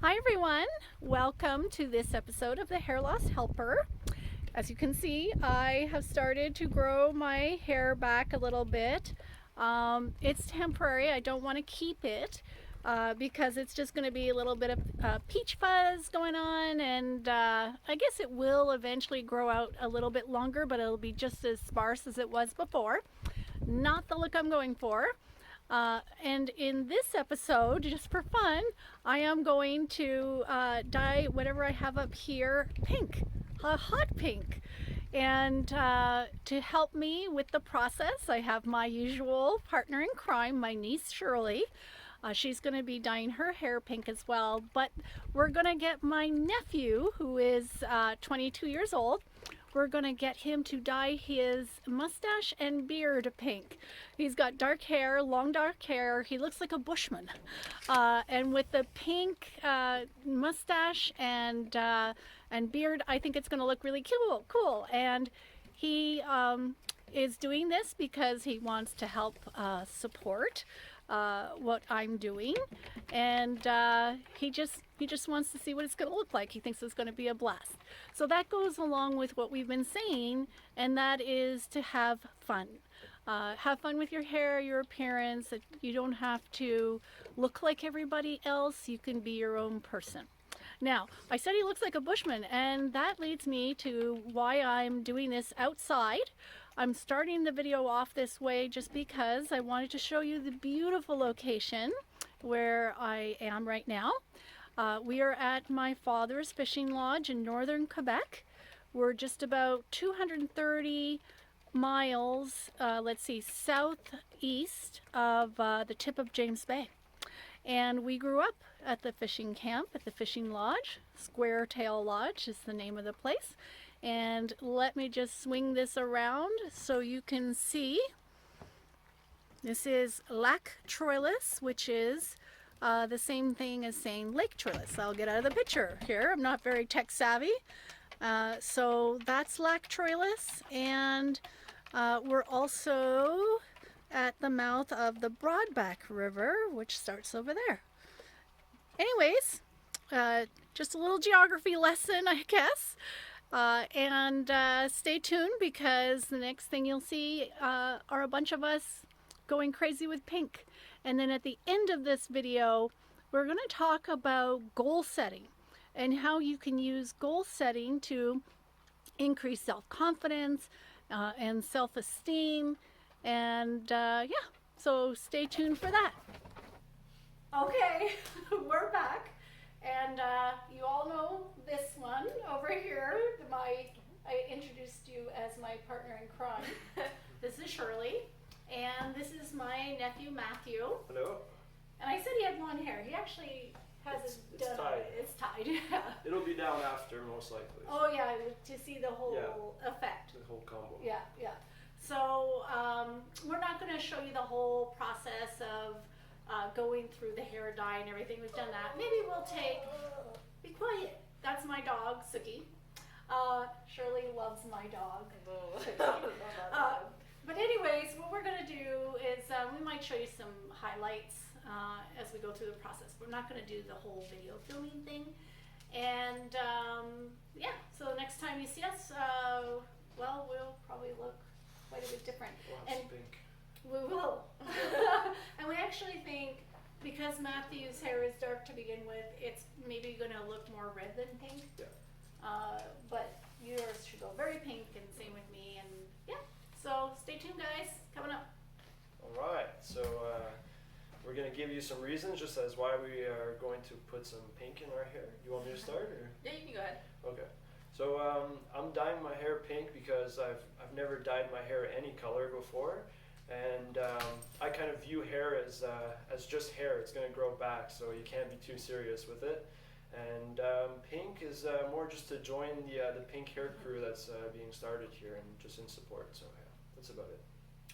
Hi everyone, welcome to this episode of the Hair Loss Helper. As you can see, I have started to grow my hair back a little bit. It's temporary, I don't want to keep it because it's just going to be a little bit of peach fuzz going on, and I guess it will eventually grow out a little bit longer, but it'll be just as sparse as it was before. Not the look I'm going for. And in this episode, just for fun, I am going to dye whatever I have up here pink, a hot pink. And to help me with the process, I have my usual partner in crime, my niece Shirley. She's going to be dyeing her hair pink as well, but we're going to get my nephew, who is 22 years old. We're going to get him to dye his mustache and beard pink. He's got dark hair, long dark hair. He looks like a bushman. And with the pink mustache and beard, I think it's going to look really cool. And he is doing this because he wants to help support what I'm doing, and he just wants to see what it's going to look like. He thinks it's going to be a blast. So that goes along with what we've been saying, and that is to have fun. Have fun with your hair, your appearance. You don't have to look like everybody else. You can be your own person. Now, I said he looks like a bushman, and that leads me to why I'm doing this outside. I'm starting the video off this way just because I wanted to show you the beautiful location where I am right now. We are at my father's fishing lodge in northern Quebec. We're just about 230 miles, southeast of the tip of James Bay. And we grew up at the fishing camp, at the fishing lodge. Square Tail Lodge is the name of the place. And let me just swing this around so you can see. This is Lac Troilus, which is the same thing as saying Lake Troilus. I'll get out of the picture here. I'm not very tech savvy. So that's Lac Troilus, and we're also at the mouth of the Broadback River, which starts over there. Anyways, just a little geography lesson, I guess. And stay tuned, because the next thing you'll see are a bunch of us going crazy with pink. And then at the end of this video, we're going to talk about goal setting and how you can use goal setting to increase self-confidence and self-esteem. And yeah, so stay tuned for that. Okay, we're back. And you all know this one over here. I introduced you as my partner in crime. This is Shirley, and this is my nephew Matthew. Hello. And I said he had blonde hair. He actually has It's done tied. It's tied. Yeah. It'll be down after, most likely. Oh yeah, to see the whole effect. The whole combo. Yeah. So we're not going to show you the whole process of going through the hair dye and everything. We've done that. Maybe we'll be quiet. That's my dog, Suki. Shirley loves my dog. But anyways, what we're going to do is we might show you some highlights as we go through the process. We're not going to do the whole video filming thing. And yeah, so next time you see us, well, we'll probably look quite a bit different. We'll have some pink. We will. And we actually think, because Matthew's hair is dark to begin with, it's maybe going to look more red than pink. Yeah. But yours should go very pink, and same with me. And yeah, so stay tuned, guys. Coming up. All right. So we're going to give you some reasons, just as why we are going to put some pink in our hair. You want me to start? Or? Yeah, you can go ahead. Okay. So I'm dyeing my hair pink because I've never dyed my hair any color before. And I kind of view hair as just hair. It's going to grow back, so you can't be too serious with it. And pink is more just to join the pink hair crew that's being started here, and just in support. So yeah, that's about it.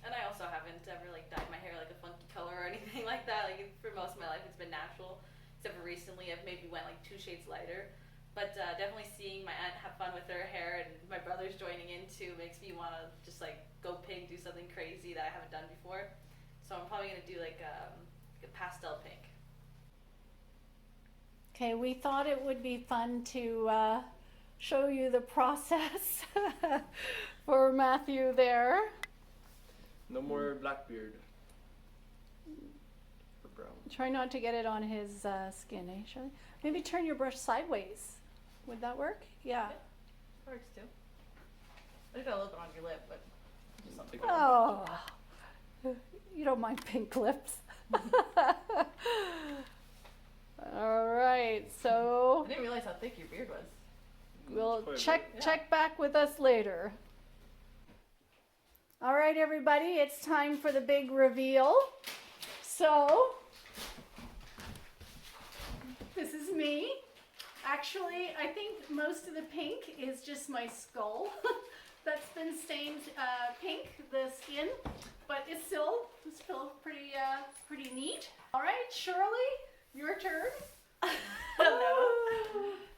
And I also haven't ever dyed my hair like a funky color or anything like that. For most of my life, it's been natural. Except for recently, I've maybe went 2 shades lighter. But definitely seeing my aunt have fun with her hair and my brother's joining in too makes me want to just go pink, do something crazy that I haven't done before. So I'm probably gonna do a pastel pink. Okay, we thought it would be fun to show you the process for Matthew there. No more Blackbeard. Or brown. Try not to get it on his skin, eh, Shirley? Maybe turn your brush sideways. Would that work? Yeah. Works too. I got a little bit on your lip, but just something. Oh, you don't mind pink lips. All right, so I didn't realize how thick your beard was. we'll Quite a check back with us later. All right, everybody, it's time for the big reveal. So, this is me. Actually, I think most of the pink is just my skull that's been stained pink, the skin, but it's still pretty neat. All right, Shirley, your turn. Hello.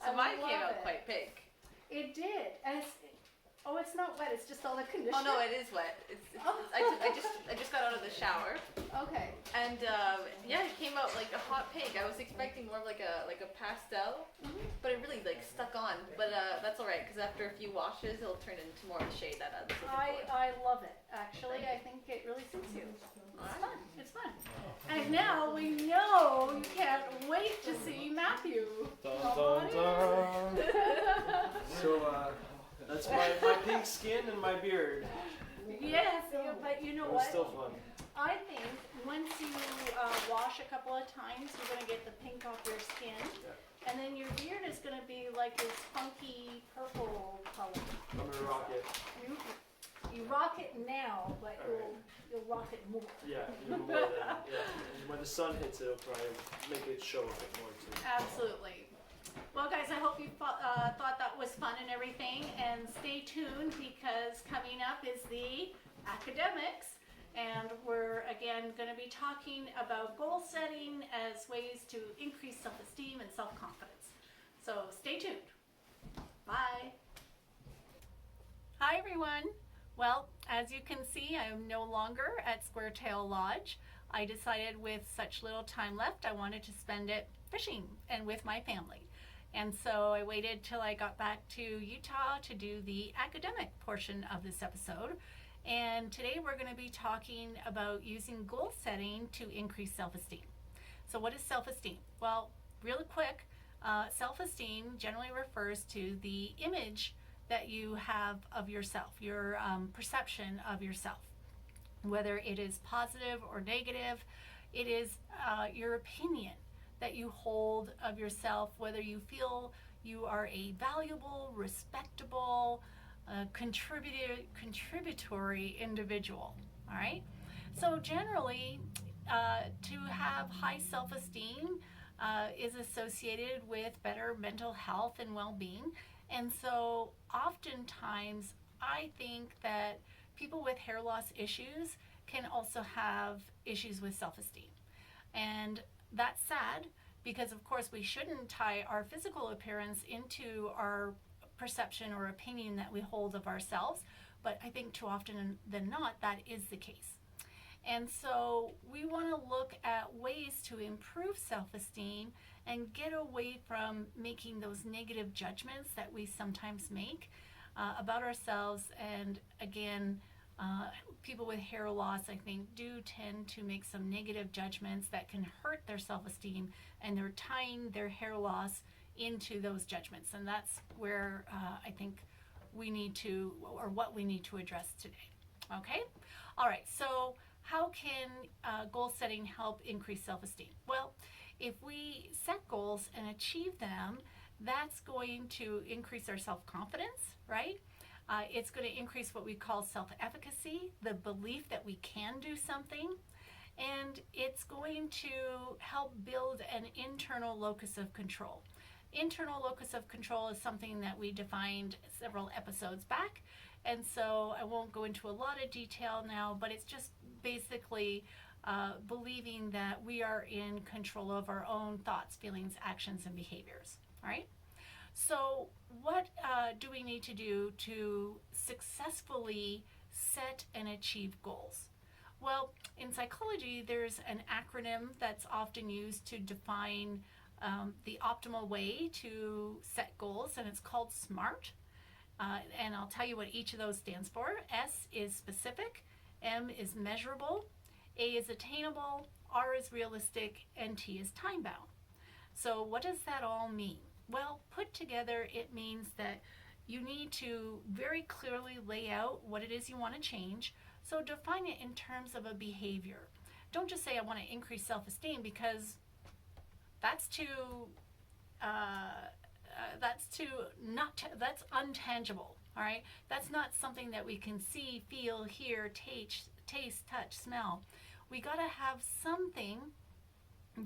I So mine love came out it. quite pink. It did, and it's not wet. It's just all the conditioner. Oh no, it is wet. I just got out of the shower, Okay. and yeah, it came out like a hot pink. I was expecting more of like a pastel, but it really like stuck on. But that's all right because after a few washes, it'll turn into more of the shade that I was looking for. I love it. Actually, I think it really suits you. It's fun. It's fun. And now we know you can't wait to see Matthew. Dun, Come dun, on dun. in. So that's my pink skin and my beard. Yes, but you know It was what? still fun. I think once you wash a couple of times, you're going to get the pink off your skin. Yeah. And then your beard is going to be like this funky purple color. I'm gonna rock it. You rock it now, but All you'll rock it more. Yeah, even more than, yeah. And when the sun hits it, it'll probably make it show a bit more too. Absolutely. Well, guys, I hope you thought that was fun and everything. And stay tuned because coming up is the academics. And we're, again, going to be talking about goal setting as ways to increase self-esteem and self-confidence. So stay tuned. Bye. Hi, everyone. Well, as you can see, I am no longer at Squaretail Lodge. I decided with such little time left, I wanted to spend it fishing and with my family. And so I waited till I got back to Utah to do the academic portion of this episode. And today we're going to be talking about using goal setting to increase self-esteem. So what is self-esteem? Well, really quick, self-esteem generally refers to the image that you have of yourself, your perception of yourself. Whether it is positive or negative, it is your opinion that you hold of yourself, whether you feel you are a valuable, respectable, contributory individual. All right. So generally, to have high self-esteem is associated with better mental health and well-being. And so oftentimes I think that people with hair loss issues can also have issues with self-esteem. And that's sad because, of course, we shouldn't tie our physical appearance into our perception or opinion that we hold of ourselves. But I think too often than not, that is the case. And so we want to look at ways to improve self-esteem and get away from making those negative judgments that we sometimes make about ourselves. And again, people with hair loss, I think, do tend to make some negative judgments that can hurt their self-esteem, and they're tying their hair loss into those judgments. And that's where I think we need to, or what we need to address today. Okay? All right, so how can goal setting help increase self-esteem? Well, if we set goals and achieve them, that's going to increase our self-confidence, right? It's going to increase what we call self-efficacy, the belief that we can do something, and it's going to help build an internal locus of control. Internal locus of control is something that we defined several episodes back, and so I won't go into a lot of detail now, but it's just basically believing that we are in control of our own thoughts, feelings, actions, and behaviors. All right? So what do we need to do to successfully set and achieve goals? Well, in psychology, there's an acronym that's often used to define the optimal way to set goals, and it's called SMART. And I'll tell you what each of those stands for. S is specific, M is measurable, A is attainable, R is realistic, and T is time bound. So what does that all mean? Well, put together, it means that you need to very clearly lay out what it is you want to change. So define it in terms of a behavior. Don't just say I want to increase self-esteem, because that's that's untangible. All right, that's not something that we can see, feel, hear, taste, touch, smell. We got to have something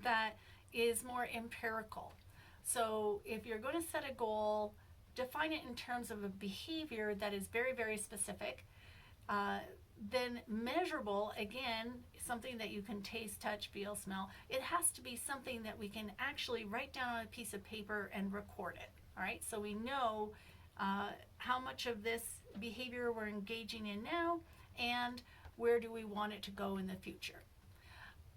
that is more empirical. So if you're going to set a goal, define it in terms of a behavior that is very, very specific. Then measurable, again, something that you can taste, touch, feel, smell. It has to be something that we can actually write down on a piece of paper and record it. All right, so we know how much of this behavior we're engaging in now, and where do we want it to go in the future.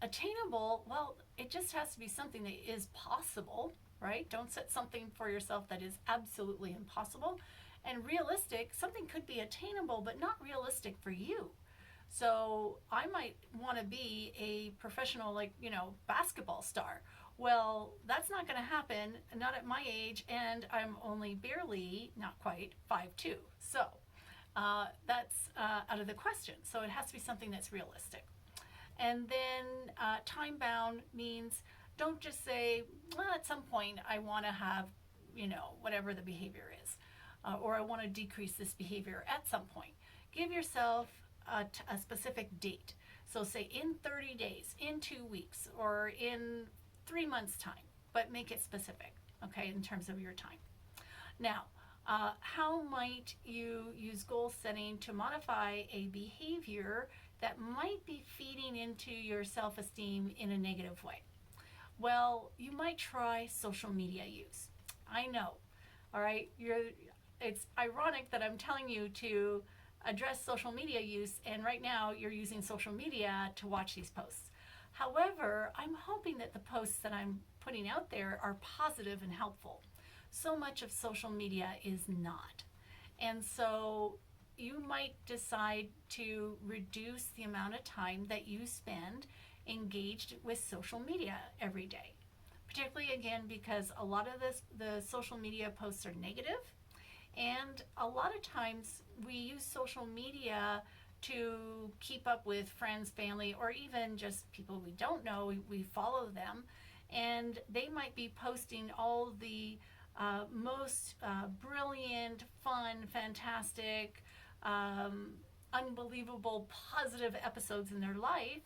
Attainable, well, it just has to be something that is possible, right? Don't set something for yourself that is absolutely impossible. And realistic, something could be attainable but not realistic for you. So I might want to be a professional, basketball star. Well, that's not going to happen, not at my age, and I'm only barely, not quite, 5'2". So that's out of the question. So it has to be something that's realistic. And then time bound means, don't just say, well, at some point I want to have, whatever the behavior is, or I want to decrease this behavior at some point. Give yourself a specific date. So say in 30 days, in 2 weeks, or in 3 months' time, but make it specific, okay, in terms of your time. Now, how might you use goal setting to modify a behavior that might be feeding into your self-esteem in a negative way? Well, you might try social media use. I know, all right, it's ironic that I'm telling you to address social media use, and right now you're using social media to watch these posts. However, I'm hoping that the posts that I'm putting out there are positive and helpful. So much of social media is not. And so you might decide to reduce the amount of time that you spend engaged with social media every day. Particularly, again, because a lot of the social media posts are negative, and a lot of times we use social media to keep up with friends, family, or even just people we don't know. We follow them, and they might be posting all the most brilliant, fun, fantastic, unbelievable, positive episodes in their life.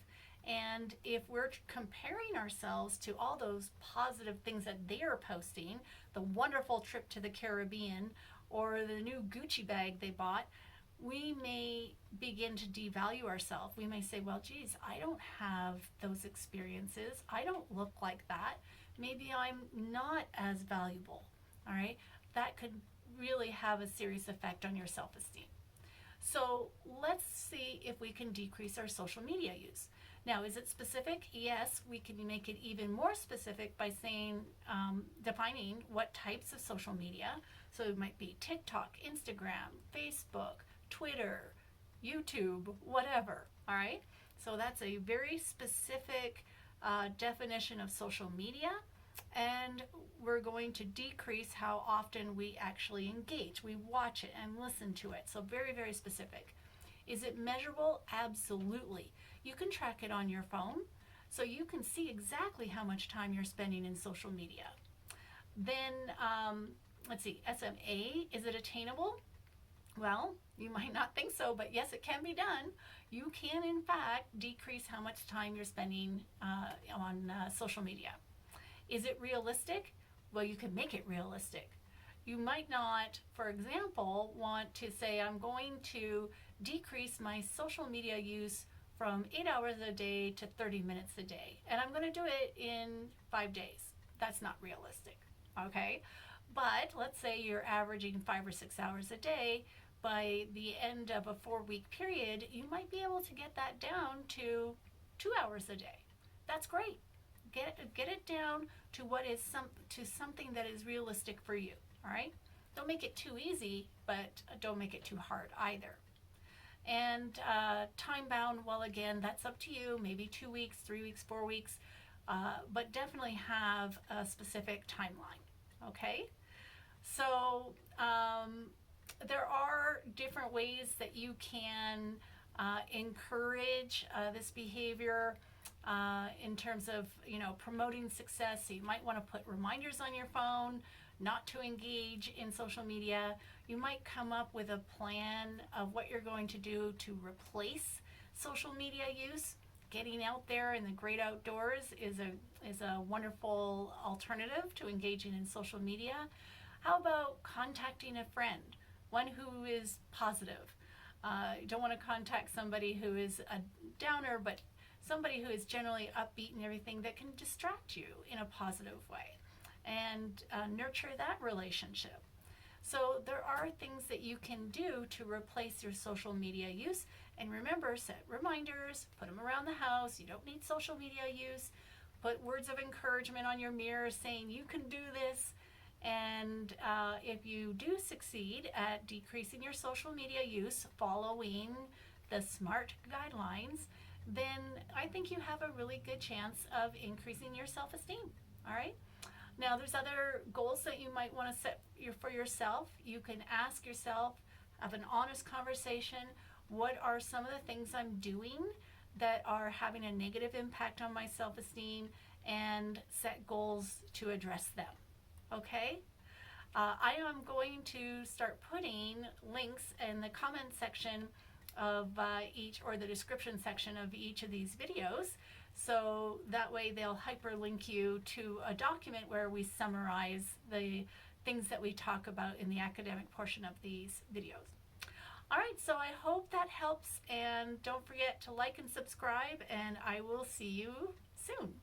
And if we're comparing ourselves to all those positive things that they're posting, the wonderful trip to the Caribbean or the new Gucci bag they bought, we may begin to devalue ourselves. We may say, well, geez, I don't have those experiences. I don't look like that. Maybe I'm not as valuable, all right? That could really have a serious effect on your self-esteem. So let's see if we can decrease our social media use. Now, is it specific? Yes, we can make it even more specific by saying, defining what types of social media. So it might be TikTok, Instagram, Facebook, Twitter, YouTube, whatever, all right? So that's a very specific definition of social media, and we're going to decrease how often we actually engage. We watch it and listen to it, so very, very specific. Is it measurable? Absolutely. You can track it on your phone, so you can see exactly how much time you're spending in social media. Then, let's see, SMA, is it attainable? Well, you might not think so, but yes, it can be done. You can, in fact, decrease how much time you're spending on social media. Is it realistic? Well, you can make it realistic. You might not, for example, want to say, I'm going to decrease my social media use from 8 hours a day to 30 minutes a day, and I'm going to do it in 5 days. That's not realistic, okay? But let's say you're averaging 5 or 6 hours a day. By the end of a 4-week period, you might be able to get that down to 2 hours a day. That's great. get it down to what is something that is realistic for you. All right. Don't make it too easy, but don't make it too hard either. And time bound, well, again, that's up to you. Maybe 2 weeks, 3 weeks, 4 weeks, but definitely have a specific timeline. Okay. So there are different ways that you can encourage this behavior in terms of, promoting success. So you might want to put reminders on your phone not to engage in social media. You might come up with a plan of what you're going to do to replace social media use. Getting out there in the great outdoors is a wonderful alternative to engaging in social media. How about contacting a friend, one who is positive? You don't want to contact somebody who is a downer, but somebody who is generally upbeat and everything that can distract you in a positive way and nurture that relationship. So there are things that you can do to replace your social media use. And remember, set reminders, put them around the house. You don't need social media use. Put words of encouragement on your mirror saying you can do this. And if you do succeed at decreasing your social media use following the SMART guidelines, then I think you have a really good chance of increasing your self-esteem. All right. Now, there's other goals that you might want to set for yourself. You can ask yourself, have an honest conversation. What are some of the things I'm doing that are having a negative impact on my self-esteem, and set goals to address them. Okay? I am going to start putting links in the comment section of each, or the description section of each of these videos, so that way they'll hyperlink you to a document where we summarize the things that we talk about in the academic portion of these videos. All right, so I hope that helps, and don't forget to like and subscribe, and I will see you soon.